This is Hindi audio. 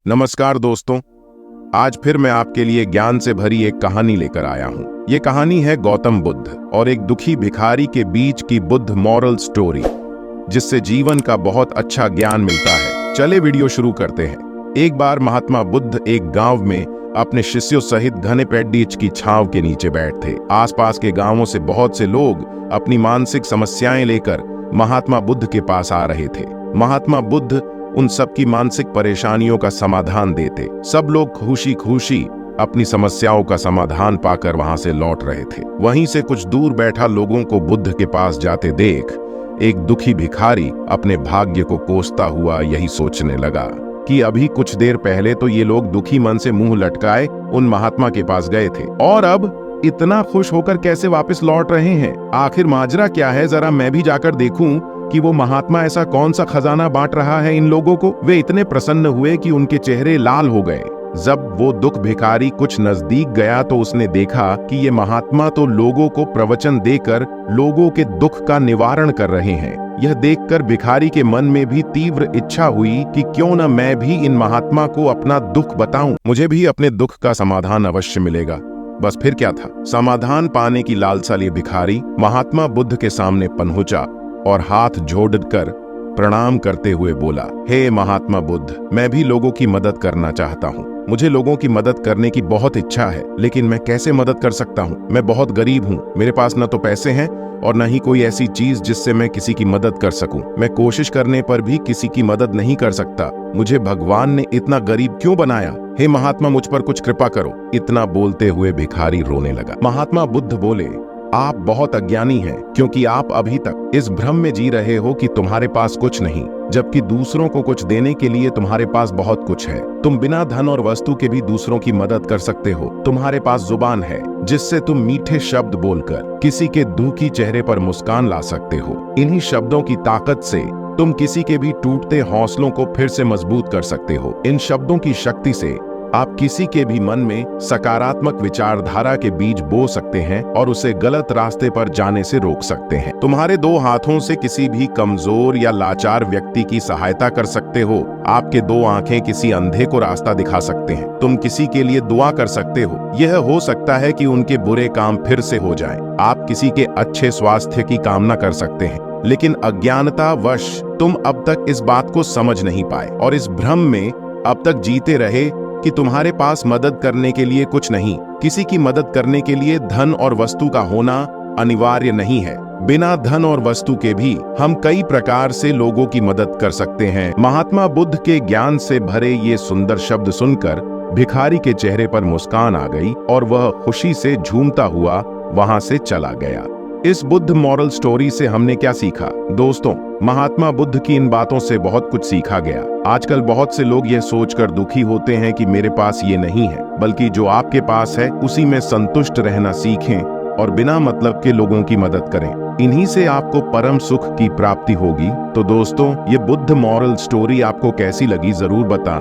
नमस्कार दोस्तों, आज फिर मैं आपके लिए ज्ञान से भरी एक कहानी लेकर आया हूँ। ये कहानी है गौतम बुद्ध और एक दुखी भिखारी के बीच की बुद्ध मॉरल स्टोरी, जिससे जीवन का बहुत अच्छा ज्ञान मिलता है। चले वीडियो शुरू करते हैं। एक बार महात्मा बुद्ध एक गांव में अपने शिष्यों सहित घने पेड़ की छांव के नीचे बैठ थे। आसपास के गांवों से बहुत से लोग अपनी मानसिक समस्याएं लेकर महात्मा बुद्ध के पास आ रहे थे। महात्मा बुद्ध उन सबकी मानसिक परेशानियों का समाधान देते। सब लोग खुशी खुशी अपनी समस्याओं का समाधान पाकर वहां से लौट रहे थे। वहीं से कुछ दूर बैठा लोगों को बुद्ध के पास जाते देख एक दुखी भिखारी अपने भाग्य को कोसता हुआ यही सोचने लगा कि अभी कुछ देर पहले तो ये लोग दुखी मन से मुंह लटकाए उन महात्मा के पास गए थे, और अब इतना खुश होकर कैसे वापस लौट रहे हैं। आखिर माजरा क्या है, जरा मैं भी जाकर देखूं कि वो महात्मा ऐसा कौन सा खजाना बांट रहा है इन लोगों को। वे इतने प्रसन्न हुए कि उनके चेहरे लाल हो गए। जब वो दुख भिखारी कुछ नजदीक गया तो उसने देखा कि ये महात्मा तो लोगों को प्रवचन देकर लोगों के दुख का निवारण कर रहे हैं। यह देखकर भिखारी के मन में भी तीव्र इच्छा हुई कि क्यों न मैं भी इन महात्मा को अपना दुख बताऊं, मुझे भी अपने दुख का समाधान अवश्य मिलेगा। बस फिर क्या था, समाधान पाने की लालसा लिए भिखारी महात्मा बुद्ध के सामने पहुंचा और हाथ जोड़कर प्रणाम करते हुए बोला, हे महात्मा बुद्ध, मैं भी लोगों की मदद करना चाहता हूँ। मुझे लोगों की मदद करने की बहुत इच्छा है, लेकिन मैं कैसे मदद कर सकता हूँ? मैं बहुत गरीब हूँ। मेरे पास न तो पैसे हैं और न ही कोई ऐसी चीज जिससे मैं किसी की मदद कर सकूं। मैं कोशिश करने पर भी किसी की मदद नहीं कर सकता। मुझे भगवान ने इतना गरीब क्यों बनाया? हे महात्मा, मुझ पर कुछ कृपा करो। इतना बोलते हुए भिखारी रोने लगा। महात्मा बुद्ध बोले, आप बहुत अज्ञानी हैं, क्योंकि आप अभी तक इस भ्रम में जी रहे हो कि तुम्हारे पास कुछ नहीं, जबकि दूसरों को कुछ देने के लिए तुम्हारे पास बहुत कुछ है। तुम बिना धन और वस्तु के भी दूसरों की मदद कर सकते हो। तुम्हारे पास जुबान है जिससे तुम मीठे शब्द बोलकर किसी के दुखी चेहरे पर मुस्कान ला सकते हो। इन्हीं शब्दों की ताकत से तुम किसी के भी टूटते हौसलों को फिर से मजबूत कर सकते हो। इन शब्दों की शक्ति से आप किसी के भी मन में सकारात्मक विचारधारा के बीज बो सकते हैं और उसे गलत रास्ते पर जाने से रोक सकते हैं। तुम्हारे दो हाथों से किसी भी कमजोर या लाचार व्यक्ति की सहायता कर सकते हो। आपके दो आंखें किसी अंधे को रास्ता दिखा सकते हैं। तुम किसी के लिए दुआ कर सकते हो। यह हो सकता है कि उनके बुरे काम फिर से हो जाएं। आप किसी के अच्छे स्वास्थ्य की कामना कर सकते हैं, लेकिन अज्ञानतावश तुम अब तक इस बात को समझ नहीं पाए और इस भ्रम में अब तक जीते रहे कि तुम्हारे पास मदद करने के लिए कुछ नहीं। किसी की मदद करने के लिए धन और वस्तु का होना अनिवार्य नहीं है। बिना धन और वस्तु के भी हम कई प्रकार से लोगों की मदद कर सकते हैं। महात्मा बुद्ध के ज्ञान से भरे ये सुंदर शब्द सुनकर भिखारी के चेहरे पर मुस्कान आ गई और वह खुशी से झूमता हुआ वहां से चला गया। इस बुद्ध मॉरल स्टोरी से हमने क्या सीखा? दोस्तों, महात्मा बुद्ध की इन बातों से बहुत कुछ सीखा गया। आजकल बहुत से लोग यह सोचकर दुखी होते हैं कि मेरे पास ये नहीं है, बल्कि जो आपके पास है उसी में संतुष्ट रहना सीखें और बिना मतलब के लोगों की मदद करें। इन्हीं से आपको परम सुख की प्राप्ति होगी। तो दोस्तों, ये बुद्ध मॉरल स्टोरी आपको कैसी लगी जरूर बताएं।